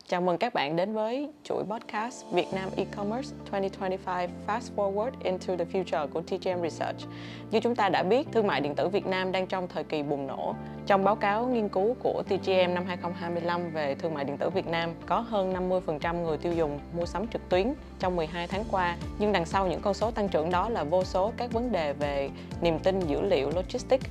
Chào mừng các bạn đến với chuỗi podcast Việt Nam E-commerce 2025 Fast Forward into the Future của TGM Research. Như chúng ta đã biết, thương mại điện tử Việt Nam đang trong thời kỳ bùng nổ. Trong báo cáo nghiên cứu của TGM năm 2025 về thương mại điện tử Việt Nam, có hơn 50% người tiêu dùng mua sắm trực tuyến trong 12 tháng qua. Nhưng đằng sau những con số tăng trưởng đó là vô số các vấn đề về niềm tin, dữ liệu, logistics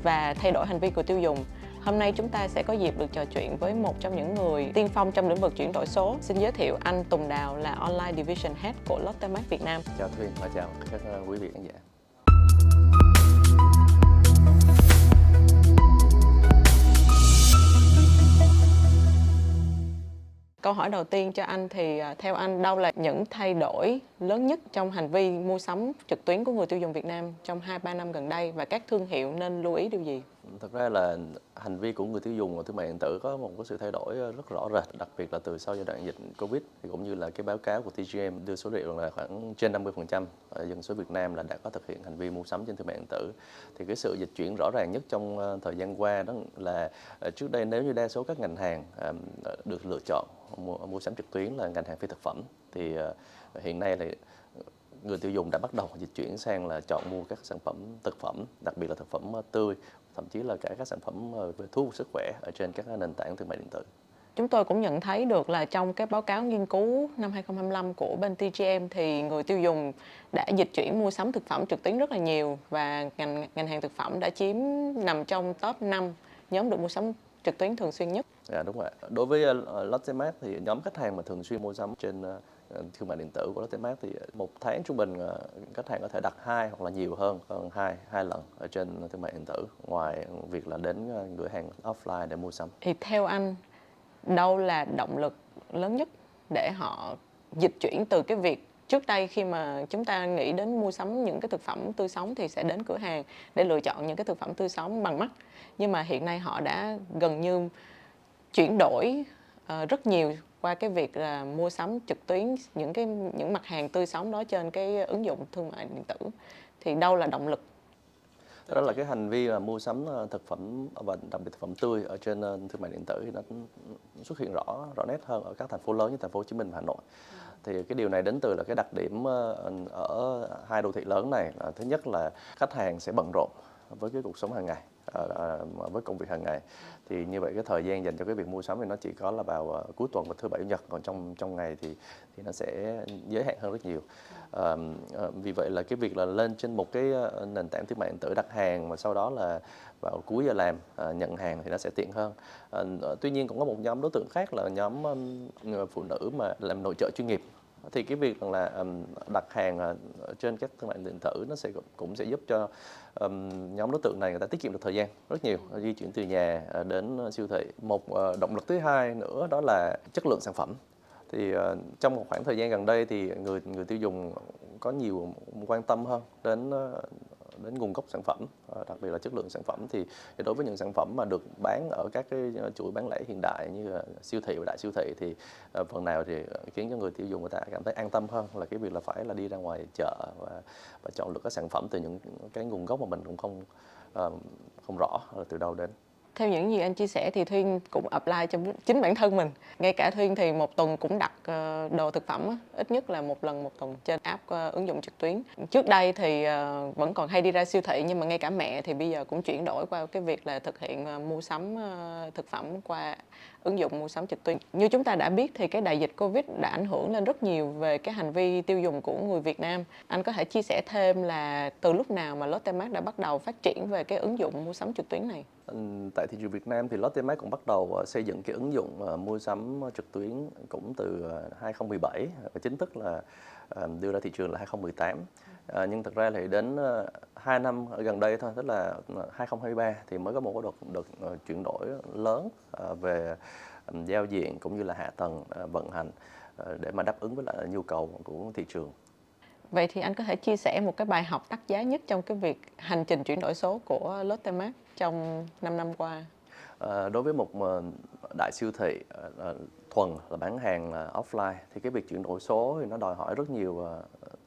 và thay đổi hành vi của tiêu dùng. Hôm nay chúng ta sẽ có dịp được trò chuyện với một trong những người tiên phong trong lĩnh vực chuyển đổi số. Xin giới thiệu anh Tùng Đào là Online Division Head của Lotte Mart Việt Nam. Chào Thuyên và chào các quý vị khán giả. Câu hỏi đầu tiên cho anh thì theo anh đâu là những thay đổi lớn nhất trong hành vi mua sắm trực tuyến của người tiêu dùng Việt Nam trong 2-3 năm gần đây và các thương hiệu nên lưu ý điều gì? Thật ra là hành vi của người tiêu dùng và thương mại điện tử có một sự thay đổi rất rõ rệt, đặc biệt là từ sau giai đoạn dịch Covid thì cũng như là cái báo cáo của TGM đưa số liệu là khoảng trên 50% dân số Việt Nam là đã có thực hiện hành vi mua sắm trên thương mại điện tử. Thì cái sự dịch chuyển rõ ràng nhất trong thời gian qua đó là trước đây nếu như đa số các ngành hàng được lựa chọn mua sắm trực tuyến là ngành hàng phi thực phẩm thì hiện nay là người tiêu dùng đã bắt đầu dịch chuyển sang là chọn mua các sản phẩm thực phẩm, đặc biệt là thực phẩm tươi, thậm chí là cả các sản phẩm về thuốc và sức khỏe ở trên các nền tảng thương mại điện tử. Chúng tôi cũng nhận thấy được là trong cái báo cáo nghiên cứu năm 2025 của bên TGM thì người tiêu dùng đã dịch chuyển mua sắm thực phẩm trực tuyến rất là nhiều và ngành hàng thực phẩm đã nằm trong top 5 nhóm được mua sắm trực tuyến thường xuyên nhất. Dạ đúng rồi. Đối với Lotte Mart thì nhóm khách hàng mà thường xuyên mua sắm trên thương mại điện tử của Lotte Mart thì một tháng trung bình khách hàng có thể đặt 2 hoặc là nhiều hơn hai lần ở trên thương mại điện tử, ngoài việc là đến cửa hàng offline để mua sắm. Thì theo anh, đâu là động lực lớn nhất để họ dịch chuyển từ cái việc trước đây khi mà chúng ta nghĩ đến mua sắm những cái thực phẩm tươi sống thì sẽ đến cửa hàng để lựa chọn những cái thực phẩm tươi sống bằng mắt, nhưng mà hiện nay họ đã gần như chuyển đổi rất nhiều qua cái việc là mua sắm trực tuyến những mặt hàng tươi sống đó trên cái ứng dụng thương mại điện tử, thì đâu là động lực? Đó là cái hành vi là mua sắm thực phẩm và đặc biệt thực phẩm tươi ở trên thương mại điện tử thì nó xuất hiện rõ nét hơn ở các thành phố lớn như thành phố Hồ Chí Minh và Hà Nội. Thì cái điều này đến từ là cái đặc điểm ở hai đô thị lớn này là thứ nhất là khách hàng sẽ bận rộn với cái cuộc sống hàng ngày, với công việc hàng ngày, thì như vậy cái thời gian dành cho cái việc mua sắm thì nó chỉ có là vào cuối tuần và thứ bảy chủ nhật, còn trong ngày thì nó sẽ giới hạn hơn rất nhiều. Vì vậy là cái việc là lên trên một cái nền tảng thương mại điện tử đặt hàng và sau đó là vào cuối giờ làm nhận hàng thì nó sẽ tiện hơn. Tuy nhiên cũng có một nhóm đối tượng khác là nhóm phụ nữ mà làm nội trợ chuyên nghiệp. Thì cái việc là đặt hàng trên các thương mại điện tử nó cũng sẽ giúp cho nhóm đối tượng này người ta tiết kiệm được thời gian rất nhiều, di chuyển từ nhà đến siêu thị. Một động lực thứ hai nữa đó là chất lượng sản phẩm. Thì trong một khoảng thời gian gần đây thì người tiêu dùng có nhiều quan tâm hơn đến nguồn gốc sản phẩm, đặc biệt là chất lượng sản phẩm. Thì đối với những sản phẩm mà được bán ở các cái chuỗi bán lẻ hiện đại như là siêu thị và đại siêu thị thì phần nào thì khiến cho người tiêu dùng người ta cảm thấy an tâm hơn là cái việc là phải là đi ra ngoài chợ và chọn lựa các sản phẩm từ những cái nguồn gốc mà mình cũng không rõ là từ đâu đến. Theo những gì anh chia sẻ thì Thuyên cũng apply cho chính bản thân mình. Ngay cả Thuyên thì một tuần cũng đặt đồ thực phẩm ít nhất là một lần một tuần trên app ứng dụng trực tuyến. Trước đây thì vẫn còn hay đi ra siêu thị, nhưng mà ngay cả mẹ thì bây giờ cũng chuyển đổi qua cái việc là thực hiện mua sắm thực phẩm qua ứng dụng mua sắm trực tuyến. Như chúng ta đã biết thì cái đại dịch Covid đã ảnh hưởng lên rất nhiều về cái hành vi tiêu dùng của người Việt Nam. Anh có thể chia sẻ thêm là từ lúc nào mà Lotte Mart đã bắt đầu phát triển về cái ứng dụng mua sắm trực tuyến này? Tại thị trường Việt Nam thì Lotte Mart cũng bắt đầu xây dựng cái ứng dụng mua sắm trực tuyến cũng từ 2017 và chính thức là đưa ra thị trường là 2018. Nhưng thực ra thì đến 2 năm ở gần đây thôi, tức là 2023 thì mới có một đợt chuyển đổi lớn về giao diện cũng như là hạ tầng vận hành để mà đáp ứng với lại nhu cầu của thị trường. Vậy thì anh có thể chia sẻ một cái bài học đắt giá nhất trong cái việc hành trình chuyển đổi số của Lotte Mart trong 5 năm qua? Đối với một đại siêu thị thuần là bán hàng offline thì cái việc chuyển đổi số thì nó đòi hỏi rất nhiều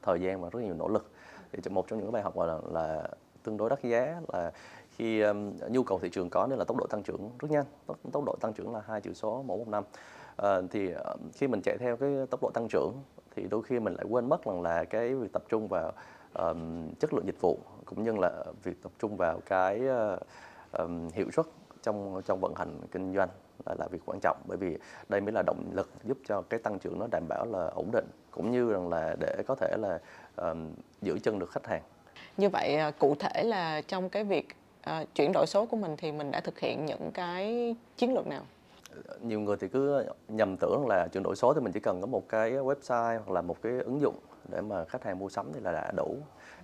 thời gian và rất nhiều nỗ lực. Thì một trong những bài học là tương đối đắt giá là khi nhu cầu thị trường có nên là tốc độ tăng trưởng rất nhanh, tốc độ tăng trưởng là 2 chữ số mỗi một năm. Khi mình chạy theo cái tốc độ tăng trưởng thì đôi khi mình lại quên mất rằng là cái việc tập trung vào chất lượng dịch vụ, cũng như là việc tập trung vào cái hiệu suất trong trong vận hành kinh doanh là việc quan trọng, bởi vì đây mới là động lực giúp cho cái tăng trưởng nó đảm bảo là ổn định, cũng như rằng là để có thể là giữ chân được khách hàng. Như vậy cụ thể là trong cái việc chuyển đổi số của mình thì mình đã thực hiện những cái chiến lược nào? Nhiều người thì cứ nhầm tưởng là chuyển đổi số thì mình chỉ cần có một cái website hoặc là một cái ứng dụng để mà khách hàng mua sắm thì là đã đủ.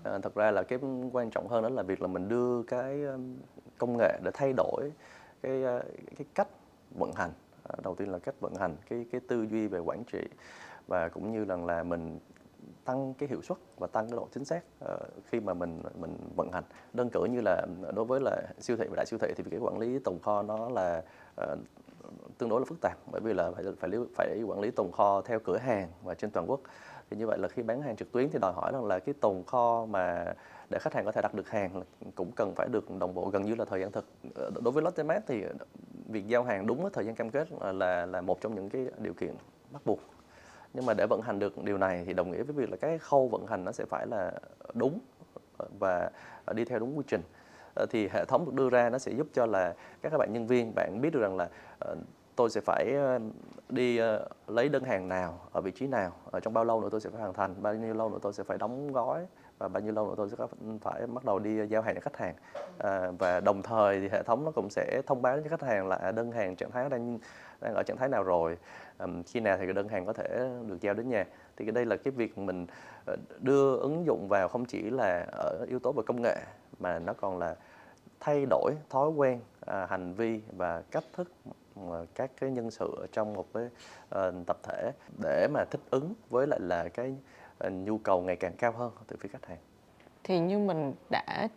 Thật ra là cái quan trọng hơn đó là việc là mình đưa cái công nghệ để thay đổi cái cách vận hành. Đầu tiên là cách vận hành, cái tư duy về quản trị, và cũng như rằng là mình tăng cái hiệu suất và tăng cái độ chính xác khi mà mình vận hành. Đơn cử như là đối với là siêu thị và đại siêu thị thì cái quản lý tồn kho nó là tương đối là phức tạp, bởi vì là phải quản lý tồn kho theo cửa hàng và trên toàn quốc. Thì như vậy là khi bán hàng trực tuyến thì đòi hỏi rằng là cái tồn kho mà để khách hàng có thể đặt được hàng cũng cần phải được đồng bộ gần như là thời gian thực. Đối với Lotte Mart thì việc giao hàng đúng với thời gian cam kết là một trong những cái điều kiện bắt buộc. Nhưng mà để vận hành được điều này thì đồng nghĩa với việc là cái khâu vận hành nó sẽ phải là đúng và đi theo đúng quy trình. Thì hệ thống được đưa ra nó sẽ giúp cho là các bạn nhân viên bạn biết được rằng là tôi sẽ phải đi lấy đơn hàng nào ở vị trí nào, ở trong bao lâu nữa tôi sẽ phải hoàn thành, bao nhiêu lâu nữa tôi sẽ phải đóng gói, và bao nhiêu lâu nữa tôi sẽ phải bắt đầu đi giao hàng cho khách hàng. Và đồng thời thì hệ thống nó cũng sẽ thông báo cho khách hàng là đơn hàng trạng thái đang ở trạng thái nào rồi, khi nào thì cái đơn hàng có thể được giao đến nhà. Thì đây là cái việc mình đưa ứng dụng vào không chỉ là ở yếu tố về công nghệ, mà nó còn là thay đổi thói quen, hành vi và cách thức các cái nhân sự ở trong một cái tập thể để mà thích ứng với lại là cái nhu cầu ngày càng cao hơn từ phía khách hàng. Thì như mình đã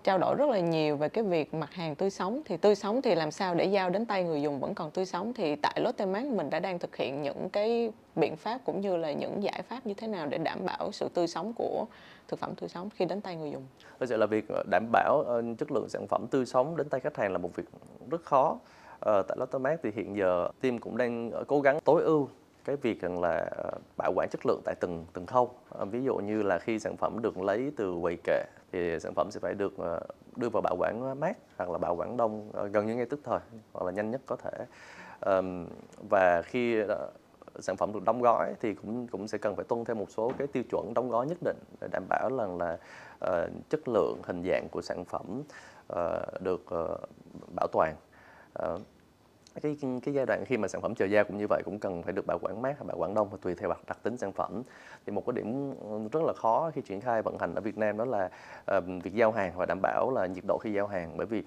trao đổi rất là nhiều về cái việc mặt hàng tươi sống thì làm sao để giao đến tay người dùng vẫn còn tươi sống, thì tại Lotte Mart mình đã đang thực hiện những cái biện pháp cũng như là những giải pháp như thế nào để đảm bảo sự tươi sống của thực phẩm tươi sống khi đến tay người dùng? Thực sự là việc đảm bảo chất lượng sản phẩm tươi sống đến tay khách hàng là một việc rất khó. Tại Lotte Mart thì hiện giờ team cũng đang cố gắng tối ưu cái việc rằng là bảo quản chất lượng tại từng từng khâu. Ví dụ như là khi sản phẩm được lấy từ quầy kệ thì sản phẩm sẽ phải được đưa vào bảo quản mát hoặc là bảo quản đông gần như ngay tức thời, hoặc là nhanh nhất có thể. Và khi sản phẩm được đóng gói thì cũng sẽ cần phải tuân theo một số cái tiêu chuẩn đóng gói nhất định để đảm bảo rằng là chất lượng, hình dạng của sản phẩm được bảo toàn. Cái giai đoạn khi mà sản phẩm chờ giao cũng như vậy, cũng cần phải được bảo quản mát hay bảo quản đông và tùy theo đặc tính sản phẩm. Thì một cái điểm rất là khó khi triển khai vận hành ở Việt Nam đó là việc giao hàng và đảm bảo là nhiệt độ khi giao hàng, bởi vì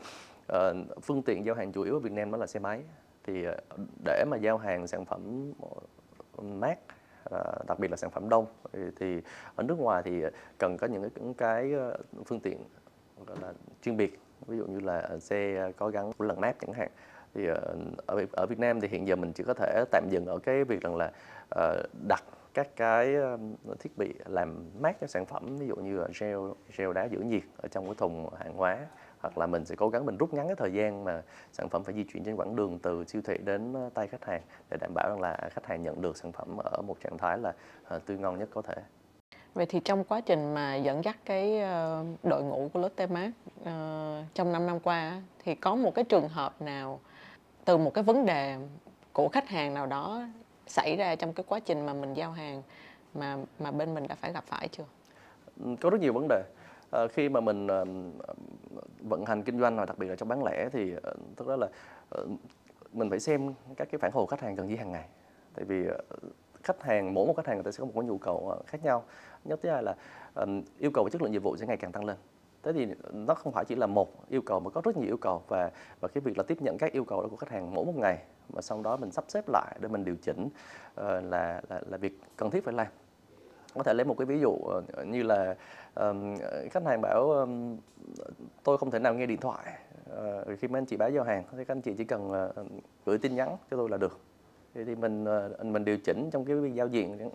phương tiện giao hàng chủ yếu ở Việt Nam đó là xe máy. Thì để mà giao hàng sản phẩm mát, đặc biệt là sản phẩm đông, thì ở nước ngoài thì cần có những cái phương tiện gọi là chuyên biệt, ví dụ như là xe có gắn lằn nắp chẳng hạn. Thì ở Việt Nam thì hiện giờ mình chỉ có thể tạm dừng ở cái việc rằng là đặt các cái thiết bị làm mát cho sản phẩm, ví dụ như là gel đá giữ nhiệt ở trong cái thùng hàng hóa, hoặc là mình sẽ cố gắng mình rút ngắn cái thời gian mà sản phẩm phải di chuyển trên quãng đường từ siêu thị đến tay khách hàng, để đảm bảo rằng là khách hàng nhận được sản phẩm ở một trạng thái là tươi ngon nhất có thể. Vậy thì trong quá trình mà dẫn dắt cái đội ngũ của Lotte Mart trong 5 năm qua thì có một cái trường hợp nào từ một cái vấn đề của khách hàng nào đó xảy ra trong cái quá trình mà mình giao hàng mà bên mình đã phải gặp phải chưa? Có rất nhiều vấn đề. Khi mà mình vận hành kinh doanh, và đặc biệt là trong bán lẻ, thì thực ra là mình phải xem các cái phản hồi khách hàng gần như hàng ngày. Tại vì mỗi một khách hàng người ta sẽ có một cái nhu cầu khác nhau. Nhất thứ hai là yêu cầu về chất lượng dịch vụ sẽ ngày càng tăng lên. Thế thì nó không phải chỉ là một yêu cầu mà có rất nhiều yêu cầu, và cái việc là tiếp nhận các yêu cầu đó của khách hàng mỗi một ngày, mà sau đó mình sắp xếp lại để mình điều chỉnh là việc cần thiết phải làm. Có thể lấy một cái ví dụ như là khách hàng bảo tôi không thể nào nghe điện thoại khi mà anh chị báo giao hàng, thì các anh chị chỉ cần gửi tin nhắn cho tôi là được. Thì mình điều chỉnh trong cái giao diện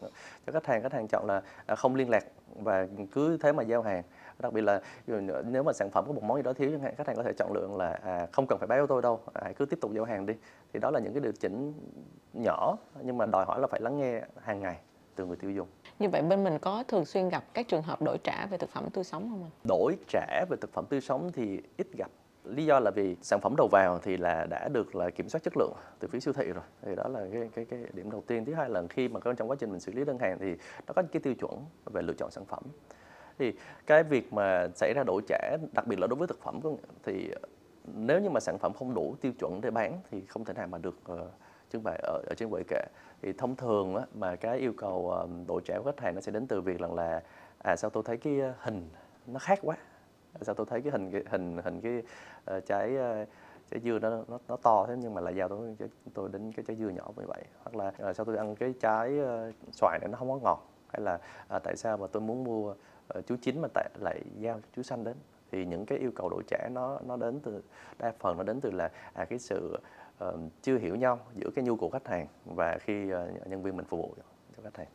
cho khách hàng chọn là không liên lạc và cứ thế mà giao hàng. Đặc biệt là nếu mà sản phẩm có một món gì đó thiếu chẳng hạn, khách hàng có thể chọn lựa là không cần phải báo cho tôi đâu, hãy cứ tiếp tục giao hàng đi. Thì đó là những cái điều chỉnh nhỏ nhưng mà đòi hỏi là phải lắng nghe hàng ngày từ người tiêu dùng. Như vậy bên mình có thường xuyên gặp các trường hợp đổi trả về thực phẩm tươi sống không ạ? Đổi trả về thực phẩm tươi sống thì ít gặp. Lý do là vì sản phẩm đầu vào thì là đã được là kiểm soát chất lượng từ phía siêu thị rồi. Thì đó là cái điểm đầu tiên. Thứ hai là khi mà trong quá trình mình xử lý đơn hàng thì nó có cái tiêu chuẩn về lựa chọn sản phẩm. Thì cái việc mà xảy ra đổi trả, đặc biệt là đối với thực phẩm, thì nếu như mà sản phẩm không đủ tiêu chuẩn để bán thì không thể nào mà được trưng bày ở trên quầy kệ. Thì thông thường á, mà cái yêu cầu đổi trả của khách hàng nó sẽ đến từ việc rằng là sao tôi thấy cái hình nó khác quá, sao tôi thấy cái hình cái trái dưa nó to thế nhưng mà lại giao tôi đến cái trái dưa nhỏ như vậy, hoặc là sao tôi ăn cái trái xoài này nó không có ngọt, hay là tại sao mà tôi muốn mua chú chín mà lại giao chú xanh đến. Thì những cái yêu cầu đổi trả nó đến từ, đa phần nó đến từ là cái sự chưa hiểu nhau giữa cái nhu cầu khách hàng và khi nhân viên mình phục vụ cho khách hàng.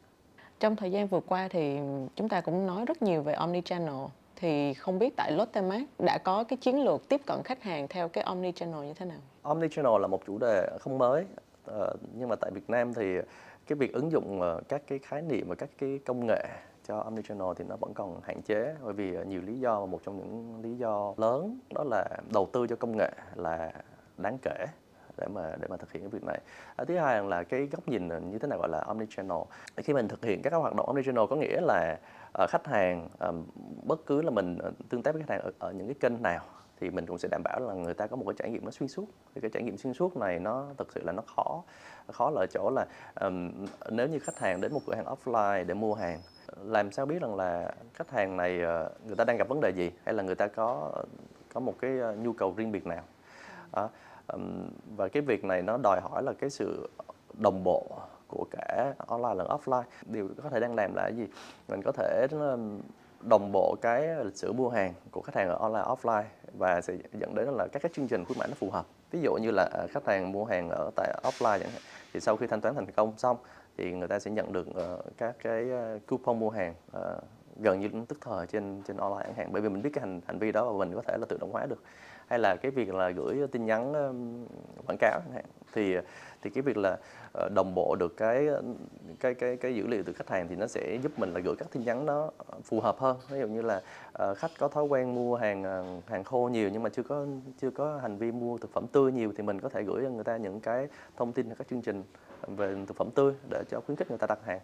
Trong thời gian vừa qua thì chúng ta cũng nói rất nhiều về omnichannel. Thì không biết tại Lotte Mart đã có cái chiến lược tiếp cận khách hàng theo cái omnichannel như thế nào? Omnichannel là một chủ đề không mới, nhưng mà tại Việt Nam thì cái việc ứng dụng các cái khái niệm và các cái công nghệ cho omnichannel thì nó vẫn còn hạn chế, bởi vì nhiều lý do, và một trong những lý do lớn đó là đầu tư cho công nghệ là đáng kể để mà thực hiện cái việc này. Thứ hai là cái góc nhìn như thế nào gọi là omnichannel. Khi mình thực hiện các hoạt động omnichannel có nghĩa là khách hàng, bất cứ là mình tương tác với khách hàng ở những cái kênh nào thì mình cũng sẽ đảm bảo là người ta có một cái trải nghiệm nó xuyên suốt. Thì cái trải nghiệm xuyên suốt này nó thực sự là nó khó là ở chỗ là nếu như khách hàng đến một cửa hàng offline để mua hàng, làm sao biết rằng là khách hàng này người ta đang gặp vấn đề gì, hay là người ta có một cái nhu cầu riêng biệt nào. Và cái việc này nó đòi hỏi là cái sự đồng bộ của cả online lẫn offline. Điều có thể đang làm là cái gì? Mình có thể đồng bộ cái lịch sử mua hàng của khách hàng ở online offline và sẽ dẫn đến là các cái chương trình khuyến mãi nó phù hợp. Ví dụ như là khách hàng mua hàng ở tại offline chẳng hạn, thì sau khi thanh toán thành công xong thì người ta sẽ nhận được các cái coupon mua hàng gần như tức thời trên online chẳng hạn, bởi vì mình biết cái hành vi đó và mình có thể là tự động hóa được. Hay là cái việc là gửi tin nhắn quảng cáo chẳng hạn, thì cái việc là đồng bộ được cái dữ liệu từ khách hàng thì nó sẽ giúp mình là gửi các tin nhắn nó phù hợp hơn. Ví dụ như là khách có thói quen mua hàng khô nhiều nhưng mà chưa có hành vi mua thực phẩm tươi nhiều, thì mình có thể gửi cho người ta những cái thông tin, các chương trình về thực phẩm tươi để cho khuyến khích người ta đặt hàng.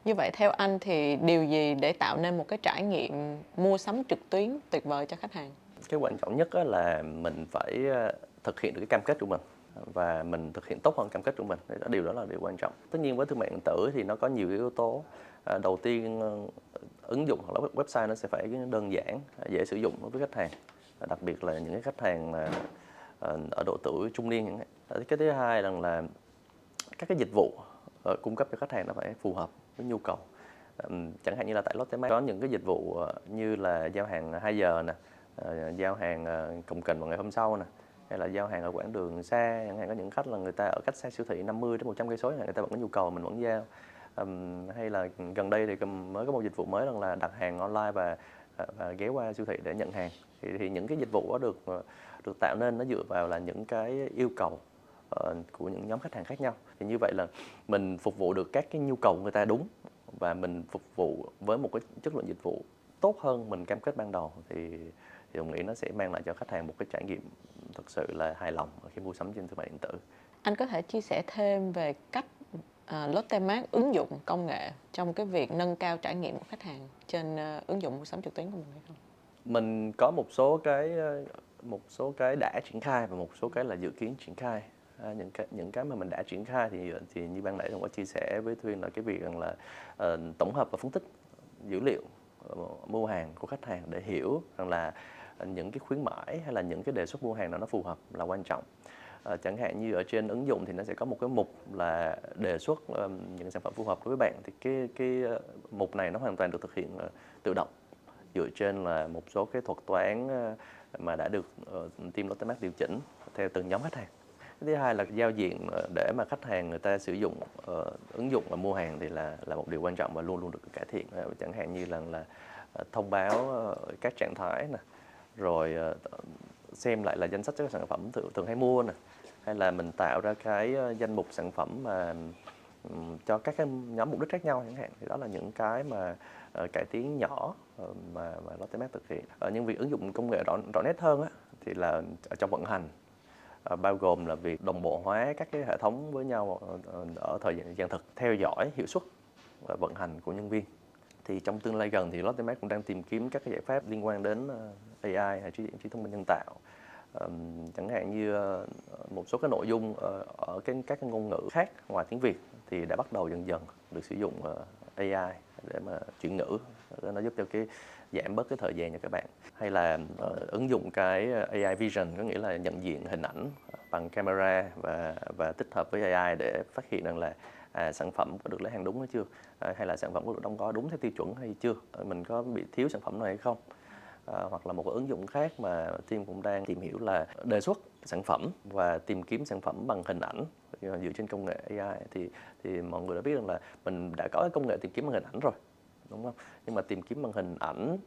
Như vậy theo anh thì điều gì để tạo nên một cái trải nghiệm mua sắm trực tuyến tuyệt vời cho khách hàng? Cái quan trọng nhất là mình phải thực hiện được cái cam kết của mình và mình thực hiện tốt hơn cam kết của mình. Điều đó là điều quan trọng. Tất nhiên với thương mại điện tử thì nó có nhiều yếu tố. Đầu tiên, ứng dụng hoặc là website nó sẽ phải đơn giản, dễ sử dụng đối với khách hàng, đặc biệt là những cái khách hàng mà ở độ tuổi trung niên. Cái thứ hai là các cái dịch vụ cung cấp cho khách hàng nó phải phù hợp với nhu cầu. Chẳng hạn như là tại Lotte Mart có những cái dịch vụ như là giao hàng 2 giờ nè, giao hàng cồng kềnh vào ngày hôm sau nè, hay là giao hàng ở quãng đường xa, chẳng hạn có những khách là người ta ở cách xa siêu thị 50 đến 100 cây số, người ta vẫn có nhu cầu mình vẫn giao. Hay là gần đây thì mới có một dịch vụ mới là đặt hàng online và ghé qua siêu thị để nhận hàng. Thì những cái dịch vụ đó được tạo nên nó dựa vào là những cái yêu cầu của những nhóm khách hàng khác nhau. Thì như vậy là mình phục vụ được các cái nhu cầu của người ta đúng, và mình phục vụ với một cái chất lượng dịch vụ tốt hơn mình cam kết ban đầu, thì tôi nghĩ nó sẽ mang lại cho khách hàng một cái trải nghiệm thực sự là hài lòng khi mua sắm trên thương mại điện tử. Anh có thể chia sẻ thêm về cách Lotte Mart ứng dụng công nghệ trong cái việc nâng cao trải nghiệm của khách hàng trên ứng dụng mua sắm trực tuyến của mình hay không? Mình có một số cái đã triển khai và một số cái là dự kiến triển khai. Những cái mà mình đã triển khai thì như ban nãy tôi có chia sẻ với Thuyên là cái việc rằng là tổng hợp và phân tích dữ liệu mua hàng của khách hàng để hiểu rằng là những cái khuyến mãi hay là những cái đề xuất mua hàng nào nó phù hợp là quan trọng. Chẳng hạn như ở trên ứng dụng thì nó sẽ có một cái mục là đề xuất những sản phẩm phù hợp đối với bạn, thì cái mục này nó hoàn toàn được thực hiện tự động dựa trên là một số cái thuật toán mà đã được team Lotte Mart điều chỉnh theo từng nhóm khách hàng. Thứ hai là giao diện để mà khách hàng người ta sử dụng ứng dụng và mua hàng thì là một điều quan trọng và luôn luôn được cải thiện. Chẳng hạn như là thông báo các trạng thái nè, rồi xem lại là danh sách các sản phẩm thường hay mua nè, hay là mình tạo ra cái danh mục sản phẩm mà cho các cái nhóm mục đích khác nhau chẳng hạn. Thì đó là những cái mà cải tiến nhỏ mà Lotte Mart thực hiện. Nhưng việc ứng dụng công nghệ rõ nét hơn á, thì là ở trong vận hành, bao gồm là việc đồng bộ hóa các cái hệ thống với nhau ở thời gian thực, theo dõi hiệu suất và vận hành của nhân viên. Thì trong tương lai gần thì Lotte Mart cũng đang tìm kiếm các cái giải pháp liên quan đến AI hay trí thông minh nhân tạo. Chẳng hạn như một số cái nội dung ở các cái ngôn ngữ khác ngoài tiếng Việt thì đã bắt đầu dần dần được sử dụng AI để mà chuyển ngữ, nó giúp cho cái giảm bớt cái thời gian cho các bạn. Hay là ứng dụng cái AI Vision, có nghĩa là nhận diện hình ảnh bằng camera và tích hợp với AI để phát hiện rằng là sản phẩm có được lấy hàng đúng hay chưa, hay là sản phẩm có được đóng gói đúng theo tiêu chuẩn hay chưa, mình có bị thiếu sản phẩm này hay không. Hoặc là một cái ứng dụng khác mà team cũng đang tìm hiểu là đề xuất sản phẩm và tìm kiếm sản phẩm bằng hình ảnh dựa trên công nghệ AI. Thì mọi người đã biết rằng là mình đã có cái công nghệ tìm kiếm bằng hình ảnh rồi, đúng không? Nhưng mà tìm kiếm bằng hình ảnh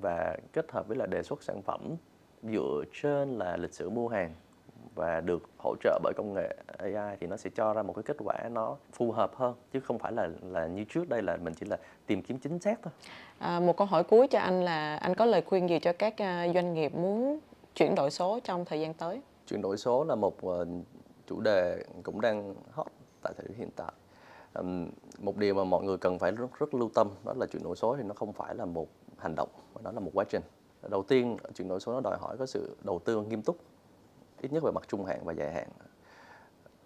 và kết hợp với là đề xuất sản phẩm dựa trên là lịch sử mua hàng và được hỗ trợ bởi công nghệ AI thì nó sẽ cho ra một cái kết quả nó phù hợp hơn, chứ không phải là như trước đây là mình chỉ là tìm kiếm chính xác thôi. Một câu hỏi cuối cho anh là anh có lời khuyên gì cho các doanh nghiệp muốn chuyển đổi số trong thời gian tới? Chuyển đổi số là một chủ đề cũng đang hot tại thời điểm hiện tại. Một điều mà mọi người cần phải rất lưu tâm đó là chuyển đổi số thì nó không phải là một hành động mà nó là một quá trình. Đầu tiên, chuyển đổi số nó đòi hỏi có sự đầu tư nghiêm túc, ít nhất về mặt trung hạn và dài hạn.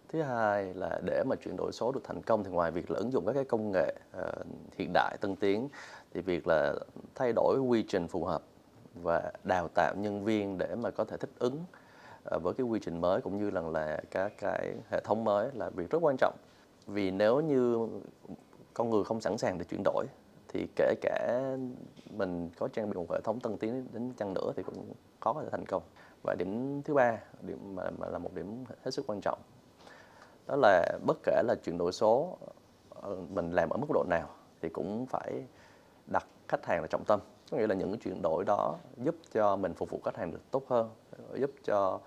Thứ hai là để mà chuyển đổi số được thành công thì ngoài việc là ứng dụng các cái công nghệ hiện đại tân tiến, thì việc là thay đổi quy trình phù hợp và đào tạo nhân viên để mà có thể thích ứng với cái quy trình mới cũng như là các cái hệ thống mới là việc rất quan trọng. Vì nếu như con người không sẵn sàng để chuyển đổi thì kể cả mình có trang bị một hệ thống tân tiến đến chăng nữa thì cũng khó có thể thành công. Và điểm thứ ba, điểm mà là một điểm hết sức quan trọng, đó là bất kể là chuyển đổi số mình làm ở mức độ nào thì cũng phải đặt khách hàng là trọng tâm. Có nghĩa là những chuyển đổi đó giúp cho mình phục vụ khách hàng được tốt hơn, giúp cho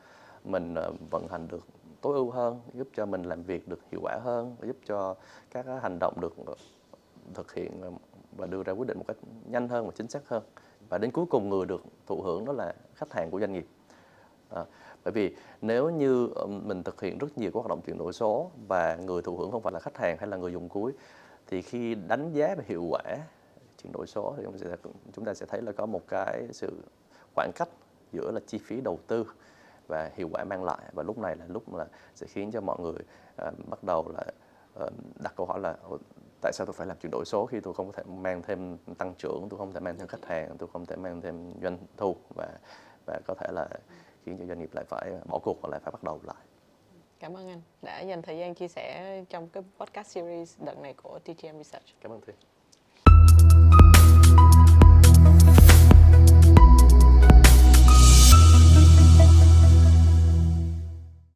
mình vận hành được tối ưu hơn, giúp cho mình làm việc được hiệu quả hơn, giúp cho các hành động được thực hiện và đưa ra quyết định một cách nhanh hơn và chính xác hơn. Và đến cuối cùng người được thụ hưởng đó là khách hàng của doanh nghiệp. Bởi vì nếu như mình thực hiện rất nhiều các hoạt động chuyển đổi số và người thụ hưởng không phải là khách hàng hay là người dùng cuối, thì khi đánh giá về hiệu quả chuyển đổi số thì chúng ta sẽ thấy là có một cái sự khoảng cách giữa là chi phí đầu tư và hiệu quả mang lại. Và lúc này là lúc mà sẽ khiến cho mọi người bắt đầu là đặt câu hỏi là tại sao tôi phải làm chuyển đổi số khi tôi không có thể mang thêm tăng trưởng, tôi không thể mang thêm khách hàng, tôi không thể mang thêm doanh thu, và có thể là khiến cho doanh nghiệp lại phải bỏ cuộc và lại phải bắt đầu lại. Cảm ơn anh đã dành thời gian chia sẻ trong cái podcast series đợt này của TGM Research. Cảm ơn Thùy.